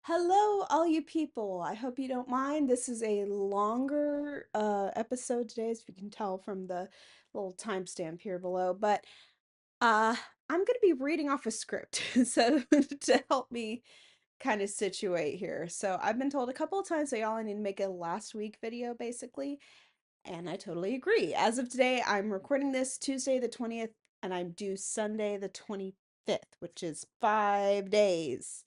Hello, all you people. I hope you don't mind. This is a longer episode today, as you can tell from the little timestamp here below. But uh, I'm going to be reading off a script, so to help me kind of situate here. So I've been told a couple of times that y'all I need to make a last week video, basically, and I totally agree. As of today, I'm recording this Tuesday the 20th, and I'm due Sunday the 25th, which is 5 days.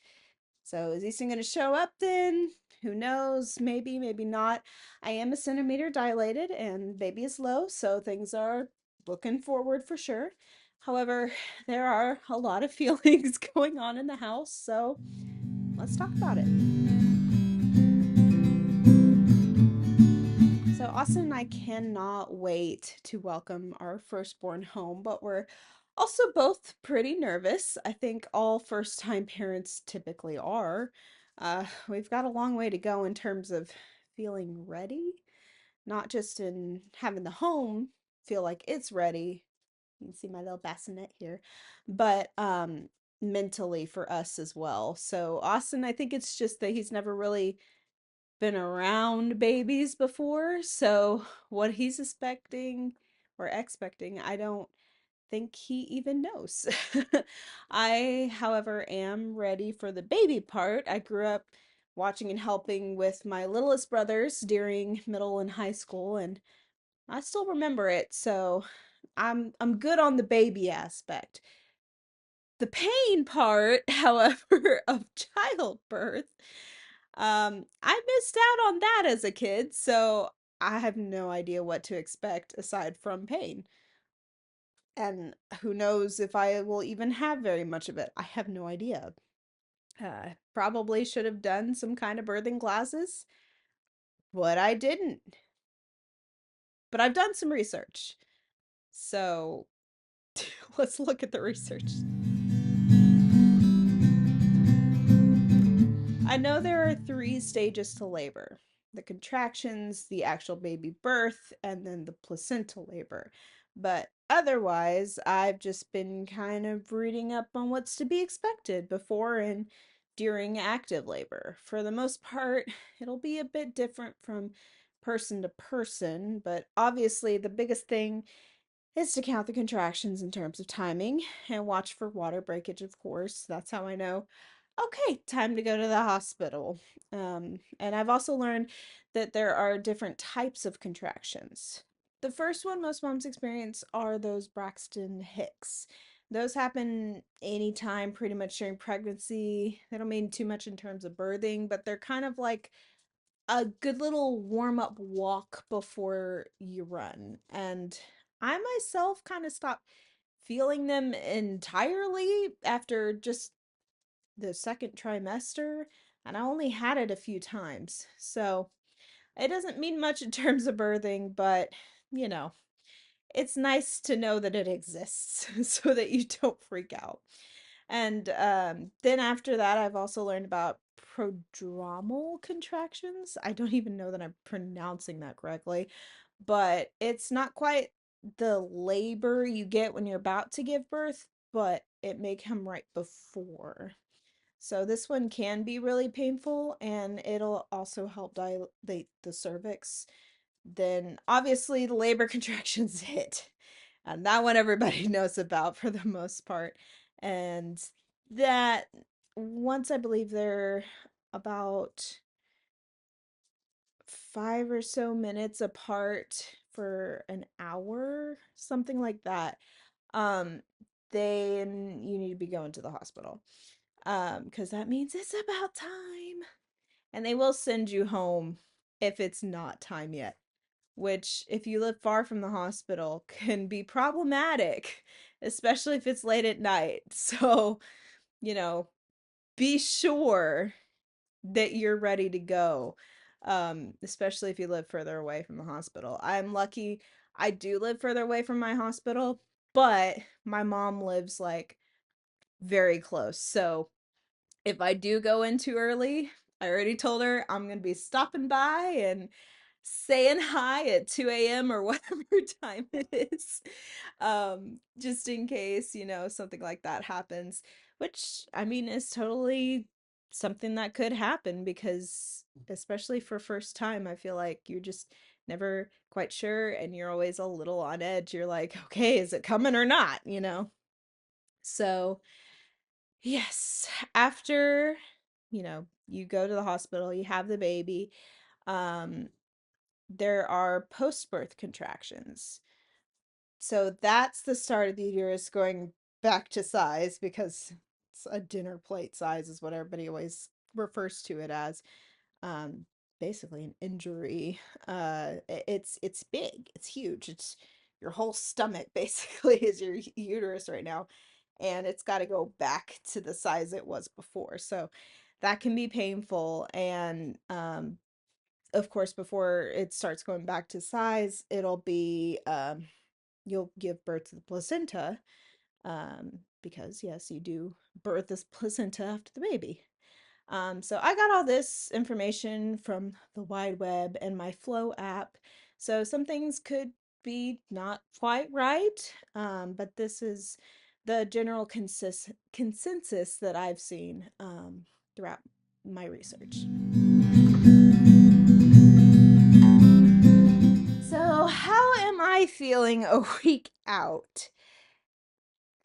So is Easton going to show up then? Who knows? Maybe, maybe not. I am a centimeter dilated and baby is low, so things are looking forward for sure. However, there are a lot of feelings going on in the house, so let's talk about it. So Austin and I cannot wait to welcome our firstborn home, but we're also both pretty nervous. I think all first-time parents typically are. We've got a long way to go in terms of feeling ready, not just in having the home feel like it's ready. You can see my little bassinet here, but mentally for us as well. So Austin, I think it's just that he's never really been around babies before, so what he's expecting, I don't think he even knows. I, however, am ready for the baby part. I grew up watching and helping with my littlest brothers during middle and high school, and I still remember it, so I'm good on the baby aspect. The pain part, however, of childbirth, I missed out on that as a kid, so I have no idea what to expect aside from pain. And who knows if I will even have very much of it. I have no idea. Probably should have done some kind of birthing classes, but I didn't. But I've done some research. So let's look at the research. I know there are three stages to labor: the contractions, the actual baby birth, and then the placental labor. But otherwise, I've just been kind of reading up on what's to be expected before and during active labor. For the most part, it'll be a bit different from person to person, but obviously, the biggest thing is to count the contractions in terms of timing and watch for water breakage, of course. That's how I know, okay, time to go to the hospital. And I've also learned that there are different types of contractions. The first one most moms experience are those Braxton Hicks. Those happen anytime, pretty much during pregnancy. They don't mean too much in terms of birthing, but they're kind of like a good little warm up walk before you run. And I myself kind of stopped feeling them entirely after just the second trimester, and I only had it a few times. So it doesn't mean much in terms of birthing, but you know, it's nice to know that it exists so that you don't freak out. And then after that, I've also learned about prodromal contractions. I don't even know that I'm pronouncing that correctly, but it's not quite the labor you get when you're about to give birth, but it may come right before. So this one can be really painful and it'll also help dilate the cervix. Then obviously the labor contractions hit. And that one everybody knows about for the most part. And that once I believe they're about 5 or so minutes apart for an hour, something like that, um, then you need to be going to the hospital. Because that means it's about time. And they will send you home if it's not time yet, which, if you live far from the hospital, can be problematic, especially if it's late at night. So, you know, be sure that you're ready to go, especially if you live further away from the hospital. I'm lucky I do live further away from my hospital, but my mom lives like very close. So if I do go in too early, I already told her I'm going to be stopping by and saying hi at 2 a.m. or whatever time it is, just in case, something like that happens, which I mean is totally something that could happen because, especially for first time, I feel like you're just never quite sure and you're always a little on edge. You're like, okay, is it coming or not, you know? So, yes, after, you go to the hospital, you have the baby, um, there are post-birth contractions. So that's the start of the uterus going back to size because it's a dinner plate size is what everybody always refers to it as. Um, Basically an injury. It's big. It's huge. It's your whole stomach basically is your uterus right now, and it's got to go back to the size it was before. So that can be painful, and of course, before it starts going back to size, it'll be you'll give birth to the placenta, because yes, you do birth this placenta after the baby. So I got all this information from the wide web and my Flow app. So some things could be not quite right, but this is the general consensus that I've seen throughout my research. So, how am I feeling a week out?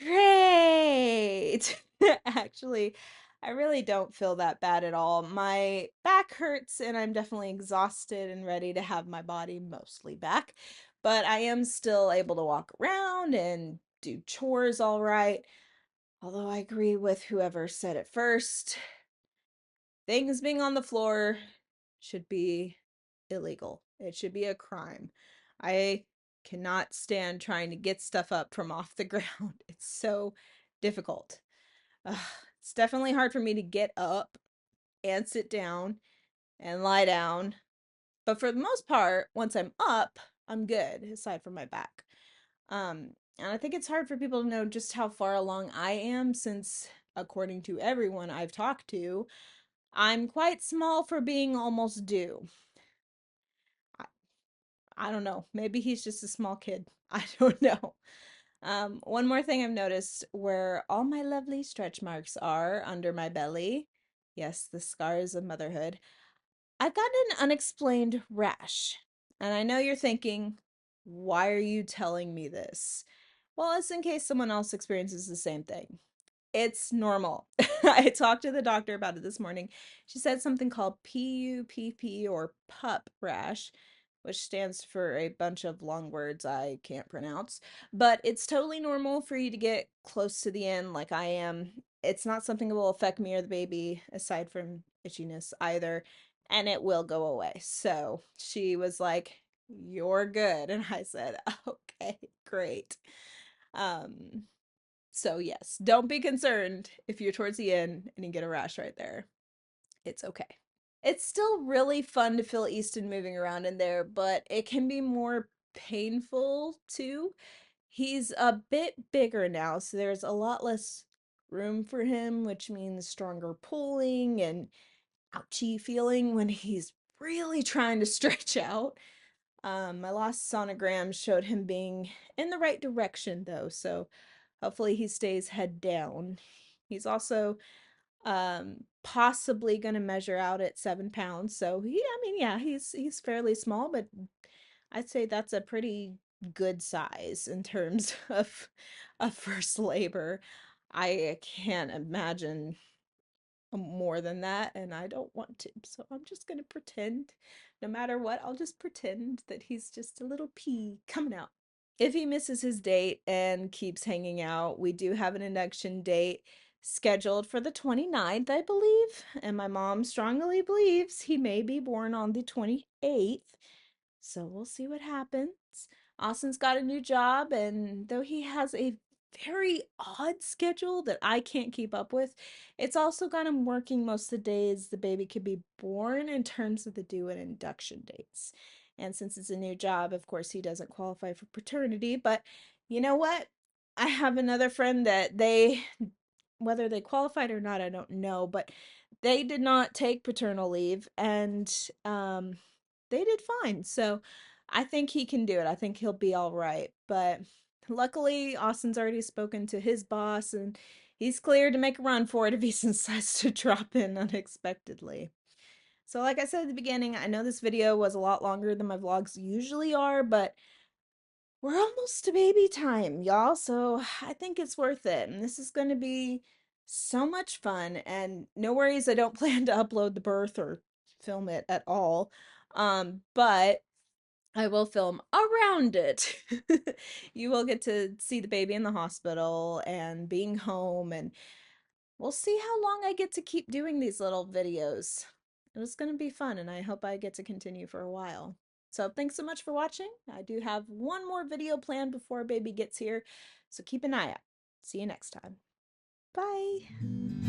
Great. Actually, I really don't feel that bad at all. My back hurts and I'm definitely exhausted and ready to have my body mostly back, but I am still able to walk around and do chores all right. Although I agree with whoever said it first, things being on the floor should be illegal. It should be a crime. I cannot stand trying to get stuff up from off the ground. It's so difficult. Ugh, it's definitely hard for me to get up and sit down and lie down. But for the most part, once I'm up, I'm good, aside from my back. And I think it's hard for people to know just how far along I am since, according to everyone I've talked to, I'm quite small for being almost due. I, I don't know. Maybe he's just a small kid. I don't know. One more thing I've noticed where all my lovely stretch marks are under my belly. Yes, the scars of motherhood. I've gotten an unexplained rash. And I know you're thinking, why are you telling me this? Well, it's in case someone else experiences the same thing. It's normal. I talked to the doctor about it this morning. She said something called PUPP or pup rash, which stands for a bunch of long words I can't pronounce. But it's totally normal for you to get close to the end like I am. It's not something that will affect me or the baby, aside from itchiness either, and it will go away. So she was like, "You're good." And I said, "Okay, great." Um, so yes, don't be concerned if you're towards the end and you get a rash right there. It's okay. It's still really fun to feel Easton moving around in there, but it can be more painful too. He's a bit bigger now, so there's a lot less room for him, which means stronger pulling and ouchy feeling when he's really trying to stretch out. My last sonogram showed him being in the right direction though, so hopefully he stays head down. He's also possibly going to measure out at 7 pounds. So yeah, he's fairly small, but I'd say that's a pretty good size in terms of first labor. I can't imagine more than that, and I don't want to. So I'm just gonna pretend, no matter what, I'll just pretend that he's just a little pea coming out. If he misses his date and keeps hanging out, we do have an induction date scheduled for the 29th, I believe. And my mom strongly believes he may be born on the 28th. So we'll see what happens. Austin's got a new job, and though he has a very odd schedule that I can't keep up with, it's also got him working most of the days the baby could be born in terms of the due and induction dates. And since it's a new job, of course, he doesn't qualify for paternity. But you know what? I have another friend that whether they qualified or not, I don't know, but they did not take paternal leave and they did fine. So I think he can do it. I think he'll be all right. But luckily, Austin's already spoken to his boss and He's cleared to make a run for it if he decides to drop in unexpectedly. So like I said at the beginning, I know this video was a lot longer than my vlogs usually are, but we're almost to baby time, y'all, so I think it's worth it. And this is going to be so much fun. And no worries, I don't plan to upload the birth or film it at all. But I will film around it. You will get to see the baby in the hospital and being home, and we'll see how long I get to keep doing these little videos. It was going to be fun, and I hope I get to continue for a while. So thanks so much for watching. I do have one more video planned before baby gets here, so keep an eye out. See you next time. Bye.